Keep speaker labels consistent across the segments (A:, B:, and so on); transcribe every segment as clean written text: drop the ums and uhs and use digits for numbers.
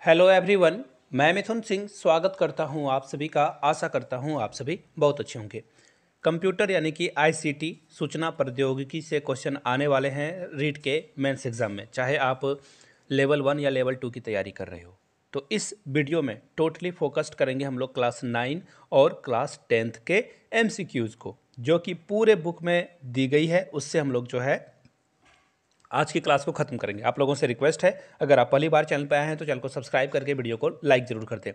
A: Hello everyone, मैं मिथुन सिंह स्वागत करता हूं आप सभी का। आशा करता हूं आप सभी बहुत अच्छे होंगे। कंप्यूटर यानी कि आईसीटी सूचना प्रौद्योगिकी से क्वेश्चन आने वाले हैं रीट के मेंस एग्जाम में, चाहे आप लेवल 1 या लेवल 2 की तैयारी कर रहे हो। तो इस वीडियो में टोटली फोकस्ड करेंगे हम लोग क्लास 9 और क्लास 10th के एमसीक्यूज़ को, जो कि पूरे बुक में दी गई है। उससे हम लोग जो है आज की क्लास को खत्म करेंगे। आप लोगों से रिक्वेस्ट है, अगर आप पहली बार चैनल पर आए हैं तो चैनल को सब्सक्राइब करके वीडियो को लाइक जरूर कर दें।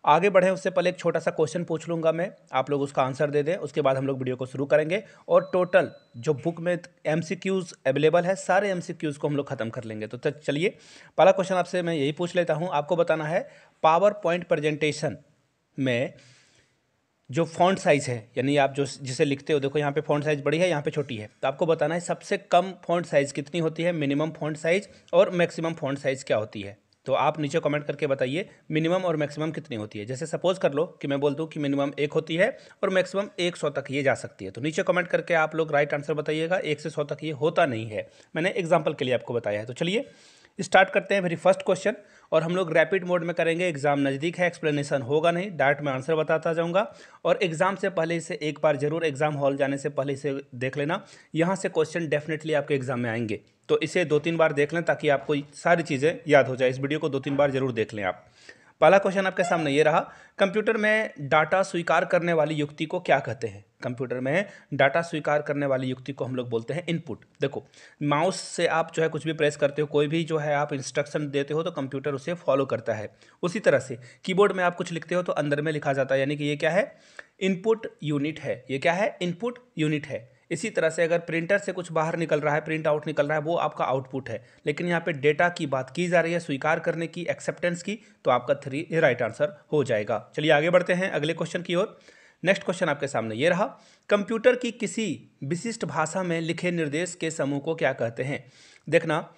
A: आगे बढ़ें उससे पहले एक छोटा सा क्वेश्चन पूछ लूँगा मैं, आप लोग उसका आंसर दे दें। उसके बाद हम लोग वीडियो को शुरू करेंगे और टोटल जो बुक में एमसीक्यूज़ अवेलेबल है सारे एमसीक्यूज़ को हम लोग खत्म कर लेंगे। तो चलिए, पहला क्वेश्चन आपसे मैं यही पूछ लेता हूँ। आपको बताना है पावर पॉइंट प्रेजेंटेशन में जो फॉन्ट साइज़ है, यानी आप जो जिसे लिखते हो, देखो यहाँ पे फॉन्ट साइज़ बड़ी है, यहाँ पे छोटी है, तो आपको बताना है सबसे कम फॉन्ट साइज़ कितनी होती है, मिनिमम फॉन्ट साइज़ और मैक्सिमम फॉन्ट साइज़ क्या होती है। तो आप नीचे कमेंट करके बताइए मिनिमम और मैक्सिमम कितनी होती है। जैसे सपोज कर लो कि मैं बोल दूँ कि मिनिमम 1 होती है और मैक्सिमम 100 तक ये जा सकती है, तो नीचे कमेंट करके आप लोग राइट आंसर बताइएगा। 1 से 100 तक ये होता नहीं है, मैंने एग्जाम्पल के लिए आपको बताया है। तो चलिए स्टार्ट करते हैं वेरी फर्स्ट क्वेश्चन, और हम लोग रैपिड मोड में करेंगे। एग्जाम नज़दीक है, एक्सप्लेनेशन होगा नहीं, डायरेक्ट मैं आंसर बताता जाऊंगा। और एग्जाम से पहले इसे एक बार जरूर, एग्जाम हॉल जाने से पहले इसे देख लेना। यहाँ से क्वेश्चन डेफिनेटली आपके एग्जाम में आएंगे, तो इसे 2-3 बार देख लें ताकि आपको सारी चीज़ें याद हो जाए। इस वीडियो को 2-3 बार जरूर देख लें आप। पहला क्वेश्चन आपके सामने ये रहा, कंप्यूटर में डाटा स्वीकार करने वाली युक्ति को क्या कहते हैं। कंप्यूटर में डाटा स्वीकार करने वाली युक्ति को हम लोग बोलते हैं इनपुट। देखो, माउस से आप जो है कुछ भी प्रेस करते हो, कोई भी जो है आप इंस्ट्रक्शन देते हो तो कंप्यूटर उसे फॉलो करता है। उसी तरह से कीबोर्ड में आप कुछ लिखते हो तो अंदर में लिखा जाता है, यानी कि ये क्या है, इनपुट यूनिट है। ये क्या है, इनपुट यूनिट है। इसी तरह से अगर प्रिंटर से कुछ बाहर निकल रहा है, प्रिंट आउट निकल रहा है, वो आपका आउटपुट है। लेकिन यहाँ पे डेटा की बात की जा रही है, स्वीकार करने की, एक्सेप्टेंस की, तो आपका 3 राइट आंसर हो जाएगा। चलिए आगे बढ़ते हैं अगले क्वेश्चन की ओर। नेक्स्ट क्वेश्चन आपके सामने ये रहा, कंप्यूटर की किसी विशिष्ट भाषा में लिखे निर्देश के समूह को क्या कहते हैं। देखना,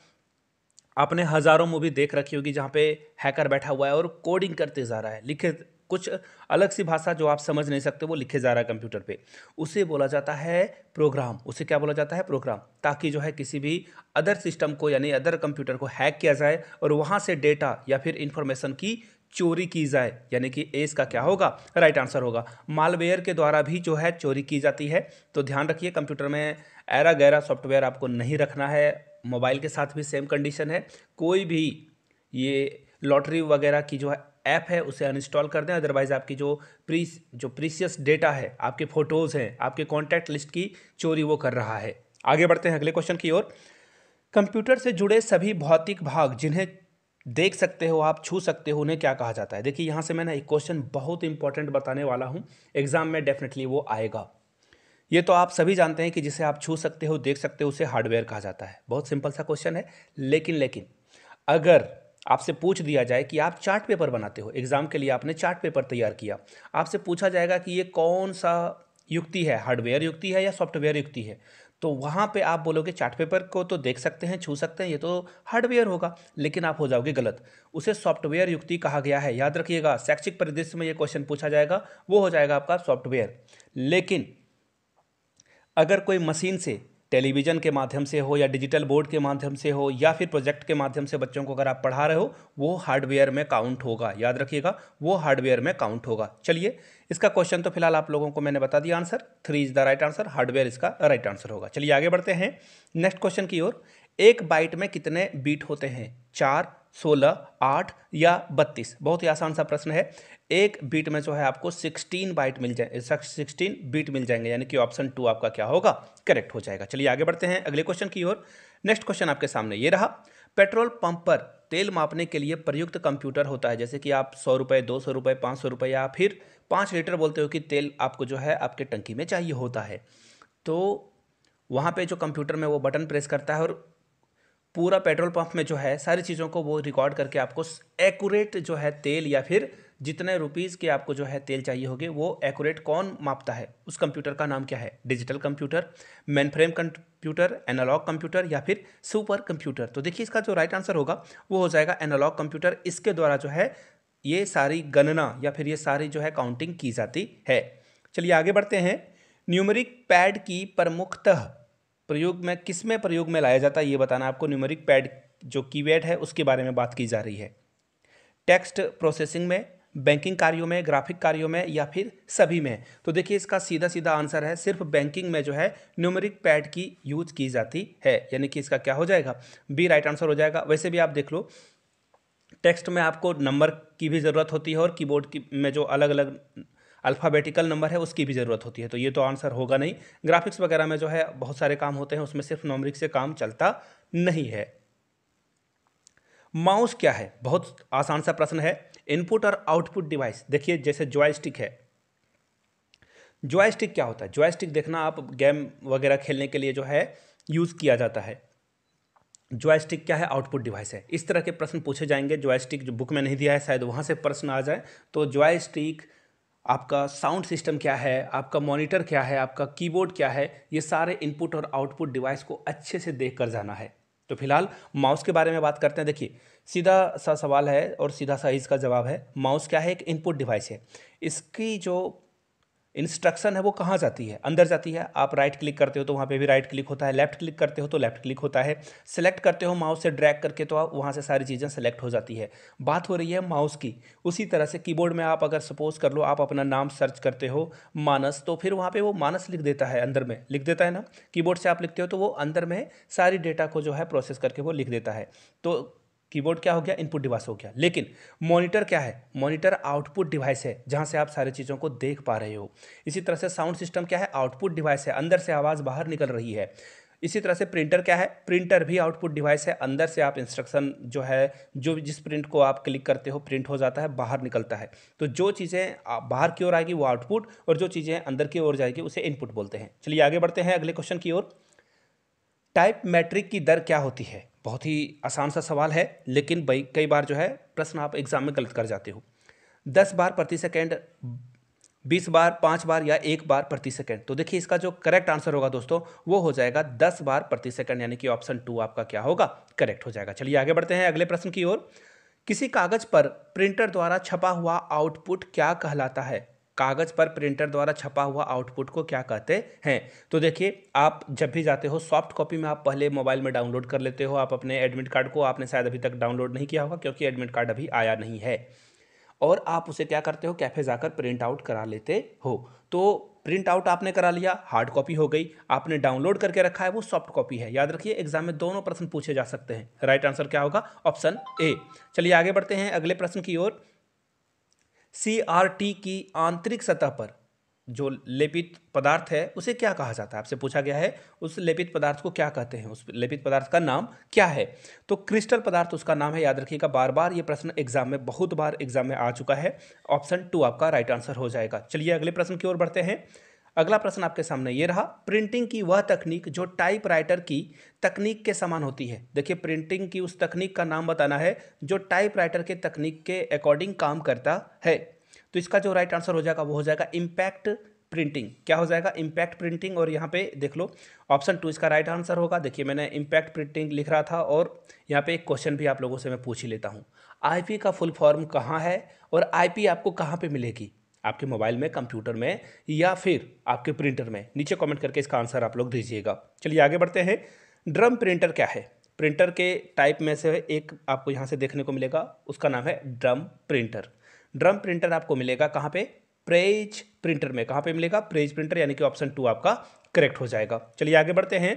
A: आपने हज़ारों मूवी देख रखी होगी जहाँ पे हैकर बैठा हुआ है और कोडिंग करते जा रहा है, लिखे कुछ अलग सी भाषा जो आप समझ नहीं सकते, वो लिखे जा रहा है कंप्यूटर पे। उसे बोला जाता है प्रोग्राम। उसे क्या बोला जाता है, प्रोग्राम। ताकि जो है किसी भी अदर सिस्टम को, यानी अदर कंप्यूटर को हैक किया जाए और वहाँ से डेटा या फिर इंफॉर्मेशन की चोरी की जाए, यानी कि ए इसका क्या होगा, राइट आंसर होगा। मालवेयर के द्वारा भी जो है चोरी की जाती है। तो ध्यान रखिए, कंप्यूटर में ऐरा गैरा सॉफ्टवेयर आपको नहीं रखना है। मोबाइल के साथ भी सेम कंडीशन है। कोई भी ये लॉटरी वगैरह की जो है ऐप है उसे अनइंस्टॉल कर दें, अदरवाइज आपकी जो प्रीसियस डेटा है, आपके फोटोज़ हैं, आपके कॉन्टैक्ट लिस्ट की चोरी वो कर रहा है। आगे बढ़ते हैं अगले क्वेश्चन की ओर। कंप्यूटर से जुड़े सभी भौतिक भाग जिन्हें देख सकते हो, आप छू सकते हो, उन्हें क्या कहा जाता है। देखिए, यहाँ से मैंने एक क्वेश्चन बहुत इंपॉर्टेंट बताने वाला हूँ, एग्जाम में डेफिनेटली वो आएगा। ये तो आप सभी जानते हैं कि जिसे आप छू सकते हो, देख सकते हो, उसे हार्डवेयर कहा जाता है। बहुत सिंपल सा क्वेश्चन है। लेकिन अगर आपसे पूछ दिया जाए कि आप चार्ट पेपर बनाते हो, एग्जाम के लिए आपने चार्ट पेपर तैयार किया, आपसे पूछा जाएगा कि ये कौन सा युक्ति है, हार्डवेयर युक्ति है या सॉफ्टवेयर युक्ति है, तो वहाँ पे आप बोलोगे चार्ट पेपर को तो देख सकते हैं, छू सकते हैं, ये तो हार्डवेयर होगा। लेकिन आप हो जाओगे गलत, उसे सॉफ्टवेयर युक्ति कहा गया है। याद रखिएगा, शैक्षिक परिदृश्य में ये क्वेश्चन पूछा जाएगा, वो हो जाएगा आपका सॉफ्टवेयर। लेकिन अगर कोई मशीन से, टेलीविज़न के माध्यम से हो या डिजिटल बोर्ड के माध्यम से हो या फिर प्रोजेक्ट के माध्यम से बच्चों को अगर आप पढ़ा रहे हो, वो हार्डवेयर में काउंट होगा। याद रखिएगा, वो हार्डवेयर में काउंट होगा। चलिए, इसका क्वेश्चन तो फिलहाल आप लोगों को मैंने बता दिया, answer 3 is the right answer, hardware इसका राइट आंसर होगा। चलिए आगे बढ़ते हैं नेक्स्ट क्वेश्चन की ओर। एक बाइट में कितने बीट होते हैं, 4, 16, 8 या 32। बहुत ही आसान सा प्रश्न है। एक बीट में जो है आपको 16 बाइट मिल जाए, 16 बीट मिल जाएंगे, यानी कि ऑप्शन 2 आपका क्या होगा, करेक्ट हो जाएगा। चलिए आगे बढ़ते हैं अगले क्वेश्चन की ओर। नेक्स्ट क्वेश्चन आपके सामने ये रहा, पेट्रोल पंप पर तेल मापने के लिए प्रयुक्त कंप्यूटर होता है। जैसे कि आप 100 रुपये, 200 रुपये, 500 रुपये या फिर 5 लीटर बोलते हो कि तेल आपको जो है आपके टंकी में चाहिए होता है, तो वहाँ पे जो कंप्यूटर में वो बटन प्रेस करता है और पूरा पेट्रोल पंप में जो है सारी चीज़ों को वो रिकॉर्ड करके आपको एक्यूरेट जो है तेल या फिर जितने रुपीज़ के आपको जो है तेल चाहिए होगे, वो एक्यूरेट कौन मापता है, उस कंप्यूटर का नाम क्या है। Digital computer, mainframe computer, analogue computer या फिर सुपर कंप्यूटर। तो देखिए, इसका जो राइट आंसर होगा वो हो जाएगा एनालॉग कंप्यूटर। इसके द्वारा जो है ये सारी गणना या फिर ये सारी जो है काउंटिंग की जाती है। चलिए आगे बढ़ते हैं। न्यूमेरिक पैड की प्रमुखतः प्रयोग में लाया जाता है, ये बताना आपको। न्यूमेरिक पैड जो कीपैड है उसके बारे में बात की जा रही है। टेक्स्ट प्रोसेसिंग में, बैंकिंग कार्यों में, ग्राफिक कार्यों में, या फिर सभी में? तो देखिए इसका सीधा सीधा आंसर है सिर्फ बैंकिंग में जो है न्यूमेरिक पैड की यूज की जाती है, यानी कि इसका क्या हो जाएगा, बी राइट आंसर हो जाएगा। वैसे भी आप देख लो टेक्स्ट में आपको नंबर की भी ज़रूरत होती है और कीबोर्ड की में जो अलग अलग अल्फ़ाबेटिकल नंबर है उसकी भी ज़रूरत होती है, तो ये तो आंसर होगा नहीं। ग्राफिक्स वगैरह में जो है बहुत सारे काम होते हैं, उसमें सिर्फ न्यूमेरिक से काम चलता नहीं है। माउस क्या है? बहुत आसान सा प्रश्न है। इनपुट और आउटपुट डिवाइस, देखिए जैसे जॉयस्टिक है, जॉयस्टिक क्या होता है? जॉयस्टिक देखना आप गेम वगैरह खेलने के लिए जो है यूज़ किया जाता है। जॉयस्टिक क्या है? आउटपुट डिवाइस है। इस तरह के प्रश्न पूछे जाएंगे। जॉयस्टिक जो बुक में नहीं दिया है शायद वहाँ से प्रश्न आ जाए। तो जॉयस्टिक, आपका साउंड सिस्टम क्या है, आपका मॉनिटर क्या है, आपका कीबोर्ड क्या है, ये सारे इनपुट और आउटपुट डिवाइस को अच्छे से देख कर जाना है। तो फिलहाल माउस के बारे में बात करते हैं। देखिए सीधा सा सवाल है और सीधा सा इसका जवाब है। माउस क्या है? एक इनपुट डिवाइस है। इसकी जो इंस्ट्रक्शन है वो कहाँ जाती है? अंदर जाती है। आप राइट क्लिक करते हो तो वहाँ पे भी राइट क्लिक होता है, लेफ्ट क्लिक करते हो तो लेफ्ट क्लिक होता है, सेलेक्ट करते हो माउस से ड्रैग करके तो आप वहाँ से सारी चीज़ें सेलेक्ट हो जाती है। बात हो रही है माउस की। उसी तरह से कीबोर्ड में आप अगर सपोज कर लो आप अपना नाम सर्च करते हो मानस, तो फिर वहाँ पे वो मानस लिख देता है, अंदर में लिख देता है ना। कीबोर्ड से आप लिखते हो तो वो अंदर में सारी डेटा को जो है प्रोसेस करके वो लिख देता है। तो कीबोर्ड क्या हो गया? इनपुट डिवाइस हो गया। लेकिन मॉनिटर क्या है? मॉनिटर आउटपुट डिवाइस है, जहाँ से आप सारी चीज़ों को देख पा रहे हो। इसी तरह से साउंड सिस्टम क्या है? आउटपुट डिवाइस है, अंदर से आवाज़ बाहर निकल रही है। इसी तरह से प्रिंटर क्या है? प्रिंटर भी आउटपुट डिवाइस है, अंदर से आप इंस्ट्रक्शन जो है, जो जिस प्रिंट को आप क्लिक करते हो प्रिंट हो जाता है, बाहर निकलता है। तो जो चीज़ें बाहर की ओर आएगी वो आउटपुट, और जो चीज़ें अंदर की ओर जाएगी उसे इनपुट बोलते हैं। चलिए आगे बढ़ते हैं अगले क्वेश्चन की ओर। टाइप मैट्रिक की दर क्या होती है? बहुत ही आसान सा सवाल है, लेकिन कई बार जो है प्रश्न आप एग्जाम में गलत कर जाते हो। 10 बार प्रति सेकेंड, 20 बार, 5 बार, या 1 बार प्रति सेकेंड? तो देखिए इसका जो करेक्ट आंसर होगा दोस्तों वो हो जाएगा 10 बार प्रति सेकेंड, यानी कि ऑप्शन 2 आपका क्या होगा? करेक्ट हो जाएगा। चलिए आगे बढ़ते हैं अगले प्रश्न की ओर। किसी कागज पर प्रिंटर द्वारा छपा हुआ आउटपुट क्या कहलाता है? कागज पर प्रिंटर द्वारा छपा हुआ आउटपुट को क्या कहते हैं? तो देखिए आप जब भी जाते हो सॉफ्ट कॉपी में आप पहले मोबाइल में डाउनलोड कर लेते हो आप अपने एडमिट कार्ड को। आपने शायद अभी तक डाउनलोड नहीं किया होगा क्योंकि एडमिट कार्ड अभी आया नहीं है, और आप उसे क्या करते हो? कैफे जाकर प्रिंट आउट करा लेते हो। तो प्रिंट आउट आपने करा लिया, हार्ड कॉपी हो गई। आपने डाउनलोड करके रखा है, वो सॉफ्ट कॉपी है। याद रखिए एग्जाम में दोनों प्रश्न पूछे जा सकते हैं। राइट आंसर क्या होगा? Option A. चलिए आगे बढ़ते हैं अगले प्रश्न की ओर। CRT की आंतरिक सतह पर जो लेपित पदार्थ है उसे क्या कहा जाता है? आपसे पूछा गया है उस लेपित पदार्थ को क्या कहते हैं, उस लेपित पदार्थ का नाम क्या है? तो क्रिस्टल पदार्थ उसका नाम है। याद रखिएगा, बार बार ये प्रश्न एग्जाम में, बहुत बार एग्जाम में आ चुका है। ऑप्शन 2 आपका राइट आंसर हो जाएगा। चलिए अगले प्रश्न की ओर बढ़ते हैं। अगला प्रश्न आपके सामने ये रहा। प्रिंटिंग की वह तकनीक जो टाइपराइटर की तकनीक के समान होती है। देखिए प्रिंटिंग की उस तकनीक का नाम बताना है जो टाइपराइटर के तकनीक के अकॉर्डिंग काम करता है। तो इसका जो राइट आंसर हो जाएगा वो हो जाएगा इम्पैक्ट प्रिंटिंग। क्या हो जाएगा? Impact printing. और यहाँ पे देख लो ऑप्शन 2 इसका राइट आंसर होगा। देखिए मैंने इम्पैक्ट प्रिंटिंग लिख रहा था, और यहाँ पे एक क्वेश्चन भी आप लोगों से मैं पूछ ही लेता हूँ। आईपी का फुल फॉर्म कहाँ है, और आईपी आपको कहाँ पे मिलेगी? आपके मोबाइल में, कंप्यूटर में, या फिर आपके प्रिंटर में? नीचे कमेंट करके इसका आंसर आप लोग दीजिएगा। चलिए आगे बढ़ते हैं। ड्रम प्रिंटर क्या है? प्रिंटर के टाइप में से एक आपको यहाँ से देखने को मिलेगा, उसका नाम है ड्रम प्रिंटर। ड्रम प्रिंटर आपको मिलेगा कहाँ पे? प्रेज प्रिंटर में। कहाँ पे मिलेगा? प्रेज प्रिंटर, यानी कि ऑप्शन 2 आपका करेक्ट हो जाएगा। चलिए आगे बढ़ते हैं।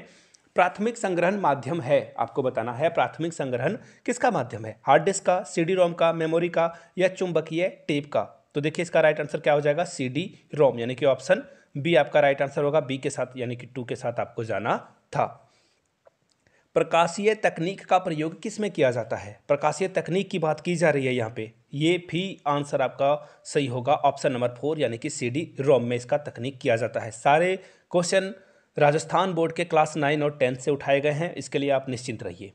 A: प्राथमिक संग्रहण माध्यम है, आपको बताना है प्राथमिक संग्रहण किसका माध्यम है? हार्ड डिस्क का, सीडी रोम का, मेमोरी का, या चुंबकीय टेप का? तो देखिए इसका राइट आंसर क्या हो जाएगा? सीडी रोम, यानी कि ऑप्शन बी आपका राइट आंसर होगा। बी के साथ यानी कि 2 के साथ आपको जाना था। प्रकाशीय तकनीक का प्रयोग किस में किया जाता है? प्रकाशीय तकनीक की बात की जा रही है यहाँ पे। ये भी आंसर आपका सही होगा, ऑप्शन नंबर 4 यानी कि सीडी रोम में इसका तकनीक किया जाता है। सारे क्वेश्चन राजस्थान बोर्ड के क्लास 9 और 10 से उठाए गए हैं, इसके लिए आप निश्चिंत रहिए।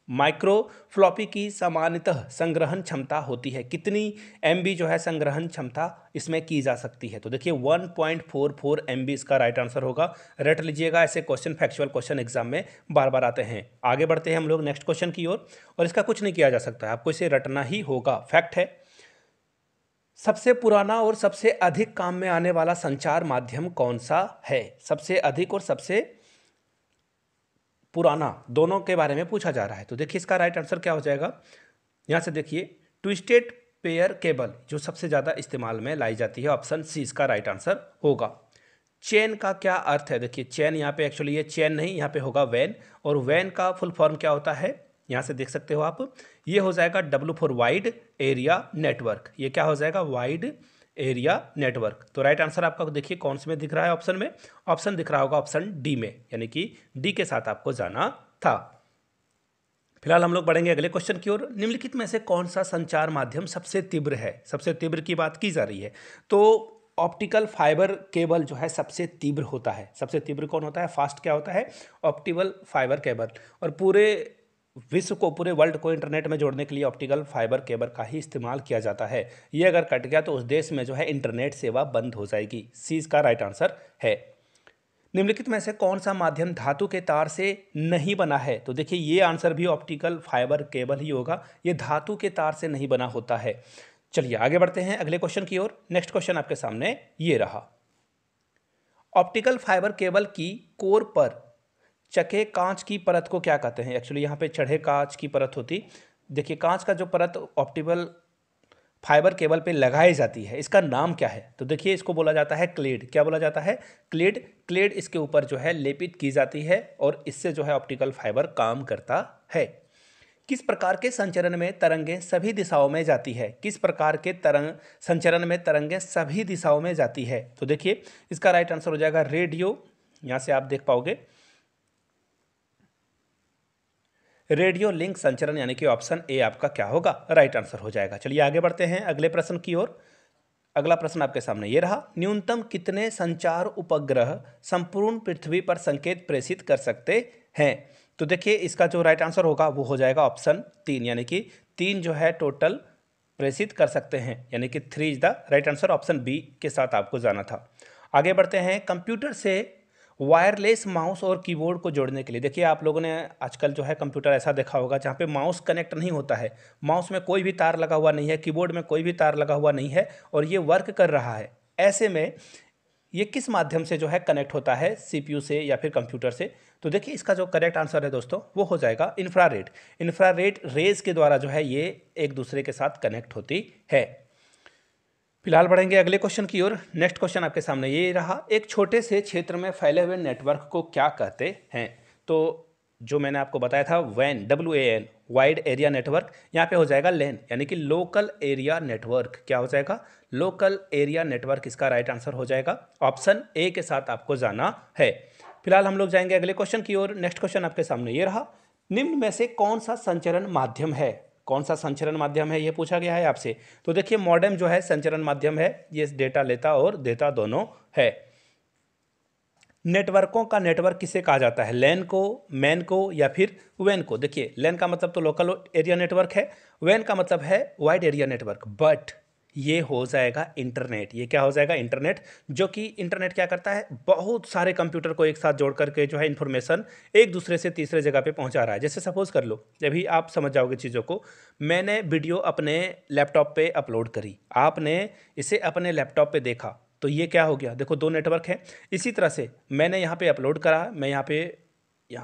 A: माइक्रो फ्लॉपी की सामान्यतः संग्रहण क्षमता होती है कितनी MB जो है संग्रहण क्षमता इसमें की जा सकती है? तो देखिए 1.44 MB इसका राइट आंसर होगा। रट लीजिएगा, ऐसे क्वेश्चन फैक्चुअल क्वेश्चन एग्जाम में बार बार आते हैं। आगे बढ़ते हैं हम लोग नेक्स्ट क्वेश्चन की ओर, और इसका कुछ नहीं किया जा सकता है, आपको इसे रटना ही होगा, फैक्ट है। सबसे पुराना और सबसे अधिक काम में आने वाला संचार माध्यम कौन सा है? सबसे अधिक और सबसे पुराना दोनों के बारे में पूछा जा रहा है। तो देखिए इसका राइट आंसर क्या हो जाएगा? यहाँ से देखिए ट्विस्टेड पेयर केबल जो सबसे ज़्यादा इस्तेमाल में लाई जाती है, ऑप्शन सी इसका राइट आंसर होगा। चेन का क्या अर्थ है? देखिए चेन यहाँ पे एक्चुअली ये चेन नहीं, यहाँ पे होगा वैन, और वैन का फुल फॉर्म क्या होता है यहाँ से देख सकते हो आप, ये हो जाएगा W for wide area network. ये क्या हो जाएगा? Wide area network. तो राइट आंसर आपका देखिए कौन से में दिख रहा है ऑप्शन में? ऑप्शन दिख रहा होगा ऑप्शन डी में, यानी कि डी के साथ आपको जाना था। फिलहाल हम लोग बढ़ेंगे अगले क्वेश्चन की ओर। निम्नलिखित में से कौन सा संचार माध्यम सबसे तीव्र है? सबसे तीव्र की बात की जा रही है, तो ऑप्टिकल फाइबर केबल जो है सबसे तीव्र होता है। सबसे तीव्र कौन होता है? फास्ट क्या होता है? Optical fibre cable. और पूरे विश्व को, पूरे वर्ल्ड को इंटरनेट में जोड़ने के लिए ऑप्टिकल फाइबर केबल का ही इस्तेमाल किया जाता है। ये अगर कट गया तो उस देश में जो है इंटरनेट सेवा बंद हो जाएगी। सी इसका राइट आंसर है। निम्नलिखित में से कौन सा माध्यम धातु के तार से नहीं बना है? तो देखिए ये आंसर भी ऑप्टिकल फाइबर केबल ही होगा, ये धातु के तार से नहीं बना होता है। चलिए आगे बढ़ते हैं अगले क्वेश्चन की ओर। नेक्स्ट क्वेश्चन आपके सामने ये रहा। ऑप्टिकल फाइबर केबल की कोर पर चढ़े कांच की परत को क्या कहते हैं? एक्चुअली यहाँ पे चढ़े कांच की परत होती, देखिए कांच का जो परत ऑप्टिकल फाइबर केबल पे लगाई जाती है, इसका नाम क्या है? तो देखिए इसको बोला जाता है क्लेड। क्या बोला जाता है? क्लेड। क्लेड इसके ऊपर जो है लेपित की जाती है और इससे जो है ऑप्टिकल फाइबर काम करता है। किस प्रकार के संचरण में तरंगें सभी दिशाओं में जाती है? किस प्रकार के संचरण में तरंगें सभी दिशाओं में जाती है? तो देखिए इसका राइट आंसर हो जाएगा रेडियो। यहां से आप देख पाओगे रेडियो लिंक संचरण, यानी कि ऑप्शन ए आपका क्या होगा? राइट आंसर हो जाएगा। चलिए आगे बढ़ते हैं अगले प्रश्न की ओर। अगला प्रश्न आपके सामने ये रहा। न्यूनतम कितने संचार उपग्रह संपूर्ण पृथ्वी पर संकेत प्रेषित कर सकते हैं? तो देखिए इसका जो राइट आंसर होगा वो हो जाएगा ऑप्शन 3, यानी कि 3 जो है टोटल प्रेषित कर सकते हैं, यानी कि 3 is the right answer. Option B के साथ आपको जाना था। आगे बढ़ते हैं। कंप्यूटर से वायरलेस माउस और कीबोर्ड को जोड़ने के लिए, देखिए आप लोगों ने आजकल जो है कंप्यूटर ऐसा देखा होगा जहाँ पे माउस कनेक्ट नहीं होता है, माउस में कोई भी तार लगा हुआ नहीं है, कीबोर्ड में कोई भी तार लगा हुआ नहीं है और ये वर्क कर रहा है। ऐसे में ये किस माध्यम से जो है कनेक्ट होता है? CPU से या फिर कंप्यूटर से? तो देखिए इसका जो करेक्ट आंसर है दोस्तों वो हो जाएगा इंफ्रारेड। इंफ्रारेड रेज के द्वारा जो है ये एक दूसरे के साथ कनेक्ट होती है। फिलहाल बढ़ेंगे अगले क्वेश्चन की ओर। नेक्स्ट क्वेश्चन आपके सामने ये रहा। एक छोटे से क्षेत्र में फैले हुए नेटवर्क को क्या कहते हैं? तो जो मैंने आपको बताया था WAN, WAN wide area network, यहाँ पे हो जाएगा LAN, यानी कि लोकल एरिया नेटवर्क। क्या हो जाएगा? लोकल एरिया नेटवर्क इसका राइट आंसर हो जाएगा। ऑप्शन ए के साथ आपको जाना है। फिलहाल हम लोग जाएंगे अगले क्वेश्चन की ओर। नेक्स्ट क्वेश्चन आपके सामने ये रहा। निम्न में से कौन सा संचरण माध्यम है? कौन सा संचरण माध्यम है ये पूछा गया है आपसे। तो देखिए मॉडेम जो है संचरण माध्यम है, ये डेटा लेता और देता दोनों है। नेटवर्कों का नेटवर्क किसे कहा जाता है? लैन को, मैन को या फिर वैन को? देखिए लैन का मतलब तो लोकल एरिया नेटवर्क है, वैन का मतलब है वाइड एरिया नेटवर्क, बट ये हो जाएगा इंटरनेट। ये क्या हो जाएगा? इंटरनेट। जो कि इंटरनेट क्या करता है? बहुत सारे कंप्यूटर को एक साथ जोड़ करके जो है इंफॉर्मेशन एक दूसरे से तीसरे जगह पे पहुंचा रहा है। जैसे सपोज कर लो, अभी आप समझ जाओगे चीज़ों को, मैंने वीडियो अपने लैपटॉप पे अपलोड करी, आपने इसे अपने लैपटॉप पे देखा, तो ये क्या हो गया? देखो 2 नेटवर्क हैं। इसी तरह से मैंने यहाँ पे अपलोड करा, मैं यहाँ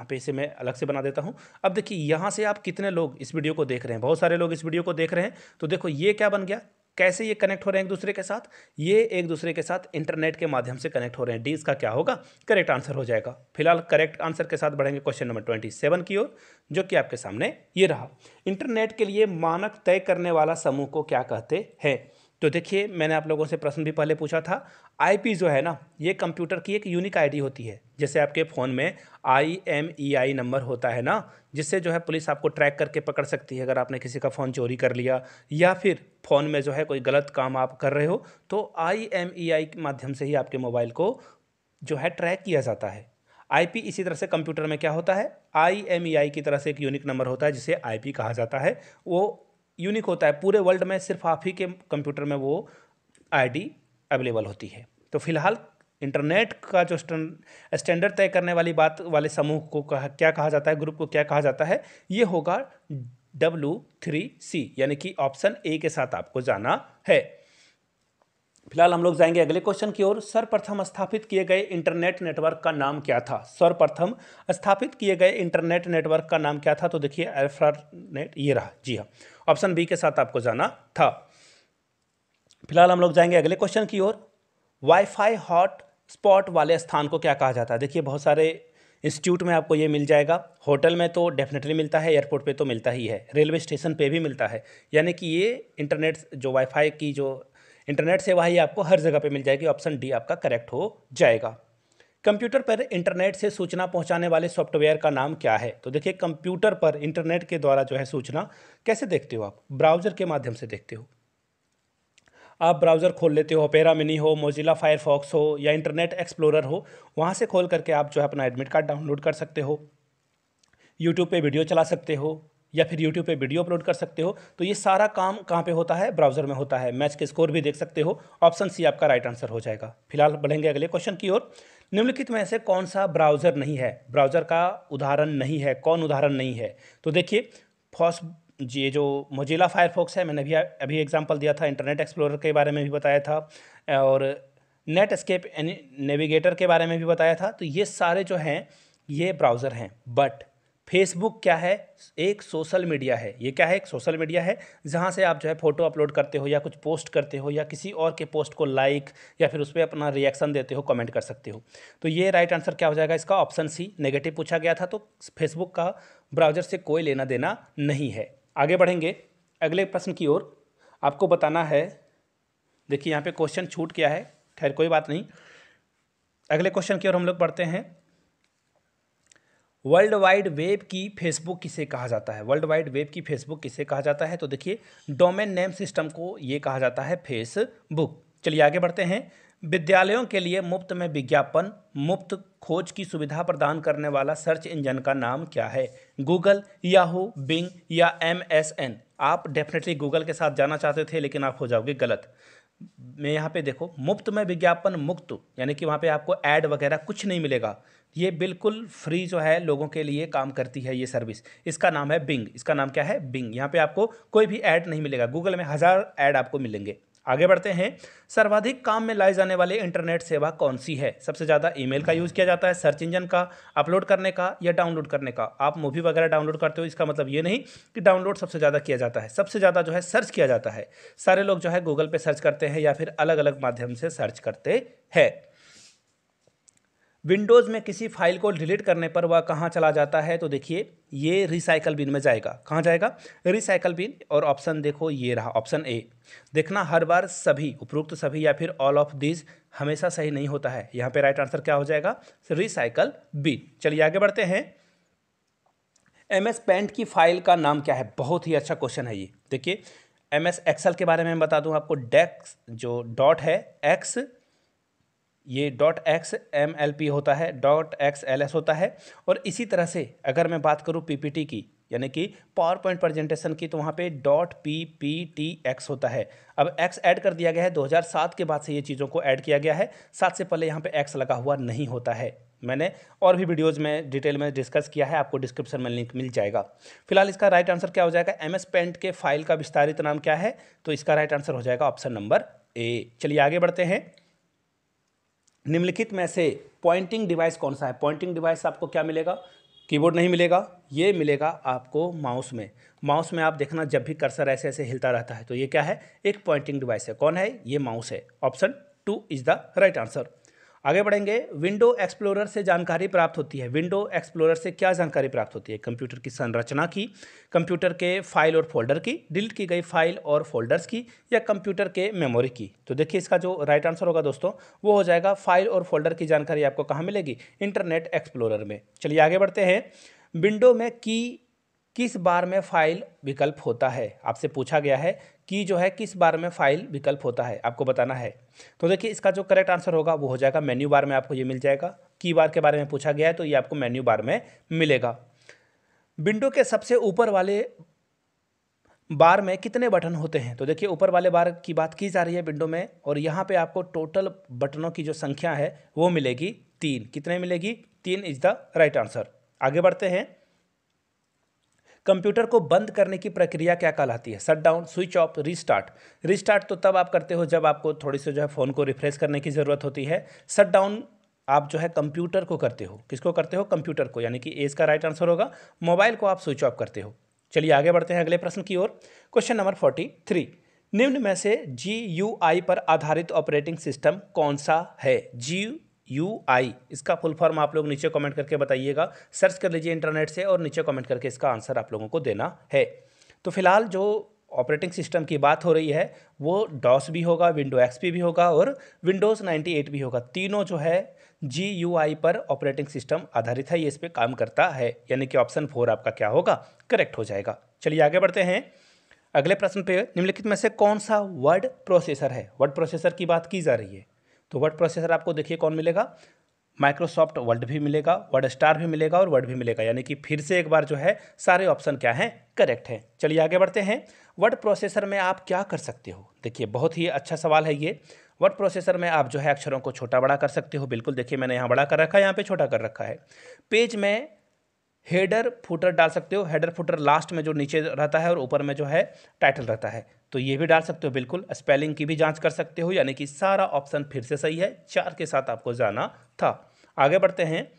A: पे इसे मैं अलग से बना देता हूँ। अब देखिए यहाँ से आप कितने लोग इस वीडियो को देख रहे हैं? बहुत सारे लोग इस वीडियो को देख रहे हैं। तो देखो ये क्या बन गया? कैसे ये कनेक्ट हो रहे हैं एक दूसरे के साथ? ये एक दूसरे के साथ इंटरनेट के माध्यम से कनेक्ट हो रहे हैं। डी इसका क्या होगा? करेक्ट आंसर हो जाएगा। फिलहाल करेक्ट आंसर के साथ बढ़ेंगे क्वेश्चन नंबर 27 की ओर, जो कि आपके सामने ये रहा। इंटरनेट के लिए मानक तय करने वाला समूह को क्या कहते हैं? तो देखिए मैंने आप लोगों से प्रश्न भी पहले पूछा था। IP जो है ना, ये कंप्यूटर की एक यूनिक ID होती है। जैसे आपके फ़ोन में IMEI नंबर होता है ना, जिससे जो है पुलिस आपको ट्रैक करके पकड़ सकती है अगर आपने किसी का फ़ोन चोरी कर लिया या फिर फ़ोन में जो है कोई गलत काम आप कर रहे हो, तो IMEI के माध्यम से ही आपके मोबाइल को जो है ट्रैक किया जाता है। IP इसी तरह से कंप्यूटर में क्या होता है? IMEI की तरह से एक यूनिक नंबर होता है जिसे IP कहा जाता है। वो यूनिक होता है, पूरे वर्ल्ड में सिर्फ आप ही के कंप्यूटर में वो ID अवेलेबल होती है। तो फिलहाल इंटरनेट का जो स्टैंडर्ड तय करने वाली बात वाले समूह को क्या कहा जाता है, ग्रुप को क्या कहा जाता है? ये होगा W3C, यानी कि ऑप्शन ए के साथ आपको जाना है। फिलहाल हम लोग जाएंगे अगले क्वेश्चन की ओर। सर्वप्रथम स्थापित किए गए इंटरनेट नेटवर्क का नाम क्या था? सर्वप्रथम स्थापित किए गए इंटरनेट नेटवर्क का नाम क्या था? तो देखिए अल्फानेट, ये रहा। जी हाँ, ऑप्शन बी के साथ आपको जाना था। फिलहाल हम लोग जाएंगे अगले क्वेश्चन की ओर। वाईफाई हॉट स्पॉट वाले स्थान को क्या कहा जाता है? देखिए बहुत सारे इंस्टीट्यूट में आपको ये मिल जाएगा, होटल में तो डेफिनेटली मिलता है, एयरपोर्ट पे तो मिलता ही है, रेलवे स्टेशन पे भी मिलता है। यानी कि ये इंटरनेट जो वाईफाई की जो इंटरनेट सेवा है ये आपको हर जगह पे मिल जाएगी। ऑप्शन डी आपका करेक्ट हो जाएगा। कंप्यूटर पर इंटरनेट से सूचना पहुंचाने वाले सॉफ्टवेयर का नाम क्या है? तो देखिए कंप्यूटर पर इंटरनेट के द्वारा जो है सूचना कैसे देखते हो आप? ब्राउजर के माध्यम से देखते हो। आप ब्राउज़र खोल लेते हो, ओपेरा मिनी हो, मोजिला फायरफॉक्स हो या इंटरनेट एक्सप्लोरर हो, वहाँ से खोल करके आप जो है अपना एडमिट कार्ड डाउनलोड कर सकते हो, यूट्यूब पे वीडियो चला सकते हो या फिर यूट्यूब पे वीडियो अपलोड कर सकते हो। तो ये सारा काम कहाँ पे होता है? ब्राउज़र में होता है। मैच के स्कोर भी देख सकते हो। ऑप्शन सी आपका राइट आंसर हो जाएगा। फिलहाल बढ़ेंगे अगले क्वेश्चन की ओर। निम्नलिखित में से कौन सा ब्राउज़र नहीं है? ब्राउज़र का उदाहरण नहीं है, कौन उदाहरण नहीं है? तो देखिए फर्स्ट ये जो मोजिला फायरफॉक्स है, मैंने अभी एग्जांपल दिया था, इंटरनेट एक्सप्लोरर के बारे में भी बताया था और नेट एस्केप नेविगेटर के बारे में भी बताया था। तो ये सारे जो हैं ये ब्राउज़र हैं। बट फेसबुक क्या है? एक सोशल मीडिया है। ये क्या है? एक सोशल मीडिया है जहाँ से आप जो है फ़ोटो अपलोड करते हो या कुछ पोस्ट करते हो या किसी और के पोस्ट को लाइक या फिर उस पर अपना रिएक्शन देते हो, कमेंट कर सकते हो। तो ये राइट आंसर क्या हो जाएगा इसका? Option C. नेगेटिव पूछा गया था तो फेसबुक का ब्राउज़र से कोई लेना देना नहीं है। आगे बढ़ेंगे अगले प्रश्न की ओर। आपको बताना है, देखिए यहाँ पे क्वेश्चन छूट गया है, खैर कोई बात नहीं। अगले क्वेश्चन की ओर हम लोग पढ़ते हैं। वर्ल्ड वाइड वेब की फेसबुक किसे कहा जाता है? वर्ल्ड वाइड वेब की फेसबुक किसे कहा जाता है? तो देखिए डोमेन नेम सिस्टम को ये कहा जाता है फेसबुक। चलिए आगे बढ़ते हैं। विद्यालयों के लिए मुफ्त में विज्ञापन, मुफ्त खोज की सुविधा प्रदान करने वाला सर्च इंजन का नाम क्या है? गूगल, याहू, बिंग या MSN? आप डेफिनेटली गूगल के साथ जाना चाहते थे लेकिन आप हो जाओगे गलत। मैं यहाँ पे देखो मुफ्त में विज्ञापन, मुक्त यानी कि वहाँ पे आपको ऐड वगैरह कुछ नहीं मिलेगा। ये बिल्कुल फ्री जो है लोगों के लिए काम करती है ये सर्विस। इसका नाम है बिंग। इसका नाम क्या है? बिंग। यहाँ पे आपको कोई भी ऐड नहीं मिलेगा। गूगल में 1000 ऐड आपको मिलेंगे। आगे बढ़ते हैं। सर्वाधिक काम में लाई जाने वाली इंटरनेट सेवा कौन सी है? सबसे ज़्यादा ईमेल का यूज़ किया जाता है, सर्च इंजन का, अपलोड करने का या डाउनलोड करने का? आप मूवी वगैरह डाउनलोड करते हो, इसका मतलब ये नहीं कि डाउनलोड सबसे ज़्यादा किया जाता है। सबसे ज़्यादा जो है सर्च किया जाता है। सारे लोग जो है गूगल पे सर्च करते हैं या फिर अलग अलग माध्यम से सर्च करते हैं। विंडोज़ में किसी फाइल को डिलीट करने पर वह कहाँ चला जाता है? तो देखिए ये रिसाइकल बिन में जाएगा। कहाँ जाएगा? Recycle bin. और ऑप्शन देखो ये रहा, ऑप्शन ए। देखना हर बार सभी, उपरोक्त सभी या फिर ऑल ऑफ दिस हमेशा सही नहीं होता है। यहाँ पे राइट आंसर क्या हो जाएगा? Recycle bin. चलिए आगे बढ़ते हैं। MS पेंट की फाइल का नाम क्या है? बहुत ही अच्छा क्वेश्चन है ये। देखिए MS एक्सेल के बारे में मैं बता दूं आपको। डेक्स जो डॉट है एक्स, ये .xmlp होता है, .xls होता है। और इसी तरह से अगर मैं बात करूं PPT की यानी कि पावर पॉइंट प्रेजेंटेशन की, तो वहाँ पे .pptx होता है। अब x ऐड कर दिया गया है 2007 के बाद से ये चीज़ों को ऐड किया गया है। 7 से पहले यहाँ पे x लगा हुआ नहीं होता है। मैंने और भी वीडियोज़ में डिटेल में डिस्कस किया है, आपको डिस्क्रिप्शन में लिंक मिल जाएगा। फिलहाल इसका राइट आंसर क्या हो जाएगा? MS पेंट के फाइल का विस्तारित नाम क्या है? तो इसका राइट आंसर हो जाएगा ऑप्शन नंबर ए। चलिए आगे बढ़ते हैं। निम्नलिखित में से पॉइंटिंग डिवाइस कौन सा है? पॉइंटिंग डिवाइस आपको क्या मिलेगा? कीबोर्ड नहीं मिलेगा, ये मिलेगा आपको माउस में। माउस में आप देखना जब भी कर्सर ऐसे ऐसे हिलता रहता है तो ये क्या है? एक पॉइंटिंग डिवाइस है। कौन है? ये माउस है। Option 2 is the right answer. आगे बढ़ेंगे। विंडो एक्सप्लोरर से जानकारी प्राप्त होती है। विंडो एक्सप्लोरर से क्या जानकारी प्राप्त होती है? कंप्यूटर की संरचना की, कंप्यूटर के फाइल और फोल्डर की, डिलीट की गई फाइल और फोल्डर्स की, या कंप्यूटर के मेमोरी की? तो देखिए इसका जो राइट आंसर होगा दोस्तों वो हो जाएगा फाइल और फोल्डर की जानकारी आपको कहाँ मिलेगी? इंटरनेट एक्सप्लोरर में। चलिए आगे बढ़ते हैं। विंडो में किस बार में फाइल विकल्प होता है? आपसे पूछा गया है कि जो है किस बार में फाइल विकल्प होता है, आपको बताना है। तो देखिए इसका जो करेक्ट आंसर होगा वो हो जाएगा मेन्यू बार में, आपको ये मिल जाएगा। की बार के बारे में पूछा गया है तो ये आपको मेन्यू बार में मिलेगा। विंडो के सबसे ऊपर वाले बार में कितने बटन होते हैं? तो देखिए ऊपर वाले बार की बात की जा रही है विंडो में, और यहाँ पे आपको टोटल बटनों की जो संख्या है वो मिलेगी 3। कितने मिलेगी? 3 इज द राइट आंसर। आगे बढ़ते हैं। कंप्यूटर को बंद करने की प्रक्रिया क्या कहलाती है? Shut down, switch off, restart. Restart तो तब आप करते हो जब आपको थोड़ी सी जो है फ़ोन को रिफ्रेश करने की ज़रूरत होती है। शट डाउन आप जो है कंप्यूटर को करते हो। किसको करते हो? कंप्यूटर को, यानी कि ए इसका राइट आंसर होगा। मोबाइल को आप स्विच ऑफ करते हो। चलिए आगे बढ़ते हैं अगले प्रश्न की ओर। क्वेश्चन नंबर 43, निम्न में से GUI पर आधारित ऑपरेटिंग सिस्टम कौन सा है? GUI, इसका फुल फॉर्म आप लोग नीचे कमेंट करके बताइएगा। सर्च कर लीजिए इंटरनेट से और नीचे कमेंट करके इसका आंसर आप लोगों को देना है। तो फिलहाल जो ऑपरेटिंग सिस्टम की बात हो रही है वो डॉस भी होगा, विंडो XP भी होगा और विंडोज़ 98 भी होगा। तीनों जो है GUI पर ऑपरेटिंग सिस्टम आधारित है, ये इस पर काम करता है, यानी कि ऑप्शन 4 आपका क्या होगा? करेक्ट हो जाएगा। चलिए आगे बढ़ते हैं अगले प्रश्न पे। निम्नलिखित में से कौन सा वर्ड प्रोसेसर है? वर्ड प्रोसेसर की बात की जा रही है, तो वर्ड प्रोसेसर आपको देखिए कौन मिलेगा? माइक्रोसॉफ्ट वर्ड भी मिलेगा, वर्ड स्टार भी मिलेगा और वर्ड भी मिलेगा, यानी कि फिर से एक बार जो है सारे ऑप्शन क्या हैं? करेक्ट हैं। चलिए आगे बढ़ते हैं। वर्ड प्रोसेसर में आप क्या कर सकते हो? देखिए बहुत ही अच्छा सवाल है ये। वर्ड प्रोसेसर में आप जो है अक्षरों को छोटा बड़ा कर सकते हो। बिल्कुल देखिए मैंने यहाँ बड़ा कर रखा है, यहाँ पे छोटा कर रखा है। पेज में हेडर फुटर डाल सकते हो। हेडर फुटर लास्ट में जो नीचे रहता है और ऊपर में जो है टाइटल रहता है, तो ये भी डाल सकते हो। बिल्कुल स्पेलिंग की भी जांच कर सकते हो, यानी कि सारा ऑप्शन फिर से सही है। 4 के साथ आपको जाना था। आगे बढ़ते हैं।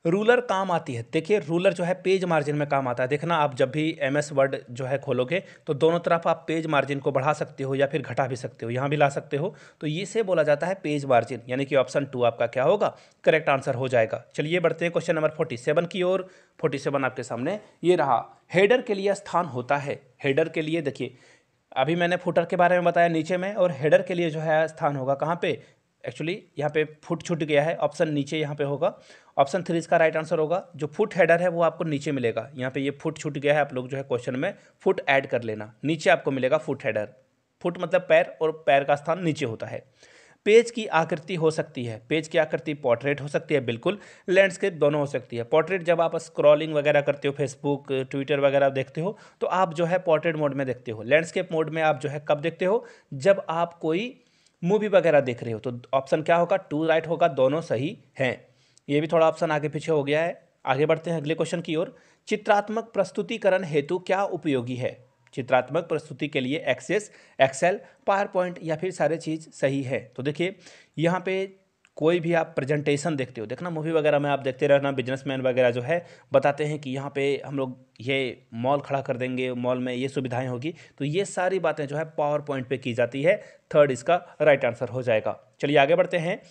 A: रूलर काम आती है। देखिए रूलर जो है पेज मार्जिन में काम आता है। देखना आप जब भी MS वर्ड जो है खोलोगे तो दोनों तरफ आप पेज मार्जिन को बढ़ा सकते हो या फिर घटा भी सकते हो, यहाँ भी ला सकते हो। तो ये से बोला जाता है पेज मार्जिन, यानी कि ऑप्शन 2 आपका क्या होगा? करेक्ट आंसर हो जाएगा। चलिए बढ़ते हैं क्वेश्चन नंबर 47 की ओर। 47 आपके सामने ये रहा। हेडर के लिए स्थान होता है। हेडर के लिए देखिए अभी मैंने फुटर के बारे में बताया नीचे में, और हेडर के लिए जो है स्थान होगा कहाँ पे? एक्चुअली यहाँ पे फुट छूट गया है, ऑप्शन नीचे यहाँ पे होगा। ऑप्शन 3 इसका राइट आंसर होगा। जो फुट हेडर है वो आपको नीचे मिलेगा। यहाँ पे ये फुट छूट गया है, आप लोग जो है क्वेश्चन में फुट ऐड कर लेना। नीचे आपको मिलेगा फुट हेडर। फुट मतलब पैर, और पैर का स्थान नीचे होता है। पेज की आकृति हो सकती है। पेज की आकृति पोर्ट्रेट हो सकती है, बिल्कुल। लैंडस्केप दोनों हो सकती है। पोर्ट्रेट जब आप स्क्रॉलिंग वगैरह करते हो, फेसबुक ट्विटर वगैरह देखते हो, तो आप जो है पोर्ट्रेट मोड में देखते हो। लैंडस्केप मोड में आप जो है कब देखते हो? जब आप कोई मूवी वगैरह देख रहे हो। तो ऑप्शन क्या होगा? 2 राइट होगा, दोनों सही हैं। ये भी थोड़ा ऑप्शन आगे पीछे हो गया है। आगे बढ़ते हैं अगले क्वेश्चन की ओर। चित्रात्मक प्रस्तुतिकरण हेतु क्या उपयोगी है? चित्रात्मक प्रस्तुति के लिए एक्सेल, पावर पॉइंट या फिर सारे चीज़ सही है। तो देखिए यहाँ पे कोई भी आप प्रेजेंटेशन देखते हो, देखना मूवी वगैरह में आप देखते रहना, बिजनेसमैन वगैरह जो है बताते हैं कि यहाँ पे हम लोग ये मॉल खड़ा कर देंगे, मॉल में ये सुविधाएं होगी। तो ये सारी बातें जो है पावर पॉइंट पे की जाती है। 3 इसका राइट आंसर हो जाएगा। चलिए आगे बढ़ते हैं।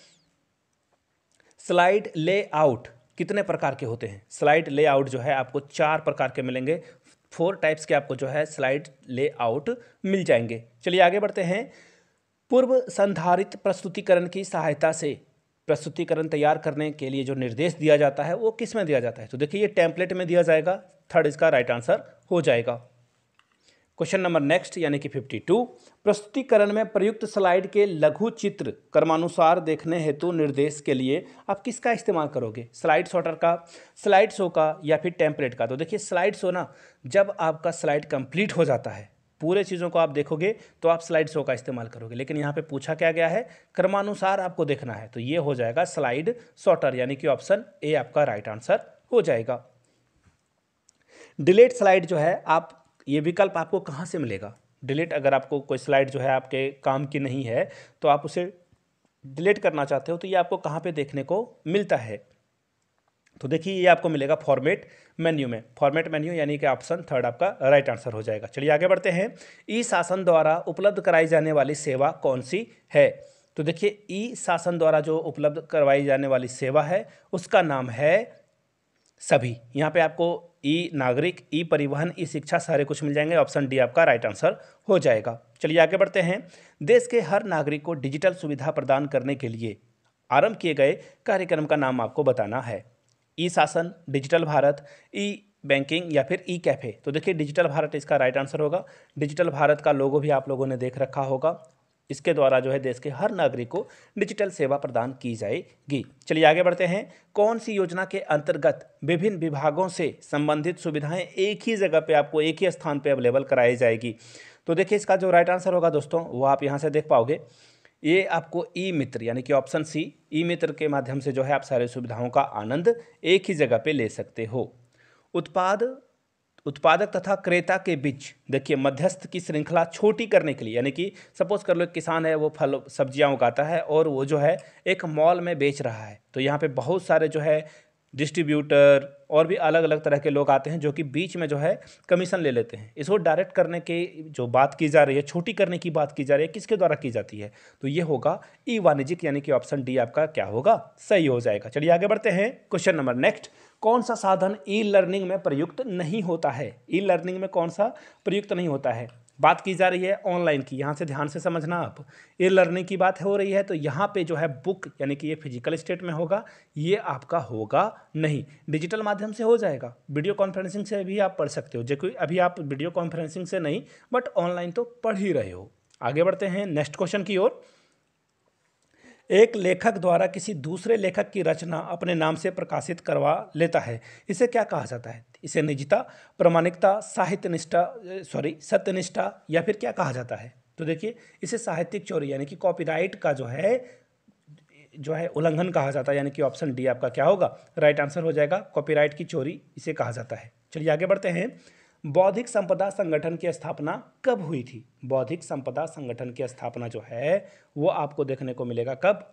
A: स्लाइड लेआउट कितने प्रकार के होते हैं? स्लाइड लेआउट जो है आपको 4 प्रकार के मिलेंगे। 4 टाइप्स के आपको जो है स्लाइड लेआउट मिल जाएंगे। चलिए आगे बढ़ते हैं। पूर्व संधारित प्रस्तुतिकरण की सहायता से प्रस्तुतिकरण तैयार करने के लिए जो निर्देश दिया जाता है वो किस में दिया जाता है? तो देखिए ये टेम्पलेट में दिया जाएगा। 3 इसका राइट आंसर हो जाएगा। क्वेश्चन नंबर नेक्स्ट यानी कि 52, प्रस्तुतिकरण में प्रयुक्त स्लाइड के लघु चित्र क्रमानुसार देखने हेतु निर्देश के लिए आप किसका इस्तेमाल करोगे? स्लाइड सॉर्टर का, स्लाइड शो का या फिर टेम्पलेट का? तो देखिए स्लाइड शो ना, जब आपका स्लाइड कंप्लीट हो जाता है, पूरे चीज़ों को आप देखोगे तो आप स्लाइड शो का इस्तेमाल करोगे। लेकिन यहाँ पे पूछा क्या गया है? क्रमानुसार आपको देखना है, तो ये हो जाएगा स्लाइड सॉर्टर, यानी कि ऑप्शन ए आपका राइट आंसर हो जाएगा। डिलीट स्लाइड जो है आप, ये विकल्प आपको कहाँ से मिलेगा? डिलीट, अगर आपको कोई स्लाइड जो है आपके काम की नहीं है तो आप उसे डिलीट करना चाहते हो, तो ये आपको कहाँ पे देखने को मिलता है? तो देखिए ये आपको मिलेगा फॉर्मेट मेन्यू में। फॉर्मेट मेन्यू यानी कि ऑप्शन 3 आपका राइट आंसर हो जाएगा। चलिए आगे बढ़ते हैं। ई शासन द्वारा उपलब्ध कराई जाने वाली सेवा कौन सी है? तो देखिए ई शासन द्वारा जो उपलब्ध करवाई जाने वाली सेवा है उसका नाम है सभी। यहाँ पे आपको ई नागरिक, ई परिवहन, ई शिक्षा सारे कुछ मिल जाएंगे। ऑप्शन डी आपका राइट आंसर हो जाएगा। चलिए आगे बढ़ते हैं। देश के हर नागरिक को डिजिटल सुविधा प्रदान करने के लिए आरंभ किए गए कार्यक्रम का नाम आपको बताना है। ई शासन, डिजिटल भारत, ई बैंकिंग या फिर ई कैफे? तो देखिए डिजिटल भारत इसका राइट आंसर होगा। डिजिटल भारत का लोगो भी आप लोगों ने देख रखा होगा। इसके द्वारा जो है देश के हर नागरिक को डिजिटल सेवा प्रदान की जाएगी। चलिए आगे बढ़ते हैं। कौन सी योजना के अंतर्गत विभिन्न विभागों से संबंधित सुविधाएं एक ही जगह पे आपको एक ही स्थान पे अवेलेबल कराई जाएगी? तो देखिए इसका जो राइट आंसर होगा दोस्तों वो आप यहाँ से देख पाओगे। ये आपको ई मित्र यानी कि ऑप्शन सी, ई मित्र के माध्यम से जो है आप सारी सुविधाओं का आनंद एक ही जगह पे ले सकते हो। उत्पादक तथा क्रेता के बीच देखिए मध्यस्थ की श्रृंखला छोटी करने के लिए, यानी कि सपोज कर लो एक किसान है, वो फल सब्जियां उगाता है और वो जो है एक मॉल में बेच रहा है, तो यहाँ पे बहुत सारे जो है डिस्ट्रीब्यूटर और भी अलग अलग तरह के लोग आते हैं जो कि बीच में जो है कमीशन ले लेते हैं। इसको डायरेक्ट करने की जो बात की जा रही है, छोटी करने की बात की जा रही है, किसके द्वारा की जाती है? तो ये होगा ई वाणिज्यिक, यानी कि ऑप्शन डी आपका क्या होगा? सही हो जाएगा। चलिए आगे बढ़ते हैं। क्वेश्चन नंबर नेक्स्ट, कौन सा साधन ई लर्निंग में प्रयुक्त नहीं होता है? ई लर्निंग में कौन सा प्रयुक्त नहीं होता है? बात की जा रही है ऑनलाइन की, यहाँ से ध्यान से समझना आप। ई लर्निंग की बात हो रही है तो यहाँ पे जो है बुक, यानी कि ये फिजिकल स्टेट में होगा, ये आपका होगा नहीं। डिजिटल माध्यम से हो जाएगा, वीडियो कॉन्फ्रेंसिंग से भी आप पढ़ सकते हो, जो कि अभी आप वीडियो कॉन्फ्रेंसिंग से नहीं बट ऑनलाइन तो पढ़ ही रहे हो। आगे बढ़ते हैं नेक्स्ट क्वेश्चन की ओर। एक लेखक द्वारा किसी दूसरे लेखक की रचना अपने नाम से प्रकाशित करवा लेता है, इसे क्या कहा जाता है? इसे निजता, प्रामाणिकता, सत्यनिष्ठा या फिर क्या कहा जाता है? तो देखिए इसे साहित्यिक चोरी यानी कि कॉपीराइट का जो है उल्लंघन कहा जाता है, यानी कि ऑप्शन डी आपका क्या होगा? राइट आंसर हो जाएगा। कॉपीराइट की चोरी इसे कहा जाता है। चलिए आगे बढ़ते हैं। बौद्धिक संपदा संगठन की स्थापना कब हुई थी? बौद्धिक संपदा संगठन की स्थापना जो है वो आपको देखने को मिलेगा कब?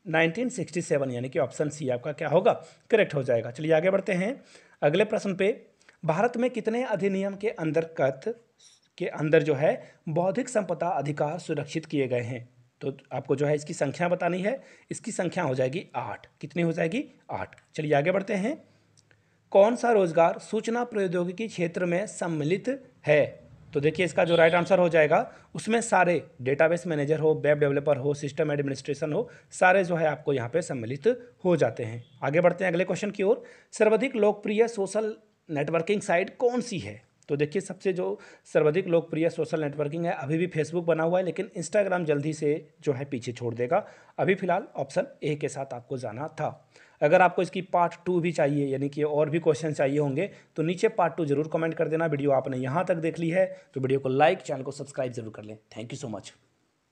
A: 1967, यानी कि ऑप्शन सी आपका क्या होगा? करेक्ट हो जाएगा। चलिए आगे बढ़ते हैं अगले प्रश्न पे। भारत में कितने अधिनियम के अंदर जो है बौद्धिक संपदा अधिकार सुरक्षित किए गए हैं? तो आपको जो है इसकी संख्या बतानी है। इसकी संख्या हो जाएगी 8। कितनी हो जाएगी? 8। चलिए आगे बढ़ते हैं। कौन सा रोजगार सूचना प्रौद्योगिकी क्षेत्र में सम्मिलित है? तो देखिए इसका जो राइट आंसर हो जाएगा, उसमें सारे डेटाबेस मैनेजर हो, वेब डेवलपर हो, सिस्टम एडमिनिस्ट्रेशन हो, सारे जो है आपको यहाँ पे सम्मिलित हो जाते हैं। आगे बढ़ते हैं अगले क्वेश्चन की ओर। सर्वाधिक लोकप्रिय सोशल नेटवर्किंग साइट कौन सी है? तो देखिए सबसे जो सर्वाधिक लोकप्रिय सोशल नेटवर्किंग है, अभी भी फेसबुक बना हुआ है, लेकिन इंस्टाग्राम जल्दी से जो है पीछे छोड़ देगा। अभी फिलहाल ऑप्शन ए के साथ आपको जाना था। अगर आपको इसकी पार्ट 2 भी चाहिए, यानी कि और भी क्वेश्चन चाहिए होंगे, तो नीचे पार्ट 2 जरूर कमेंट कर देना। वीडियो आपने यहाँ तक देख ली है तो वीडियो को लाइक, चैनल को सब्सक्राइब जरूर कर लें। Thank you so much.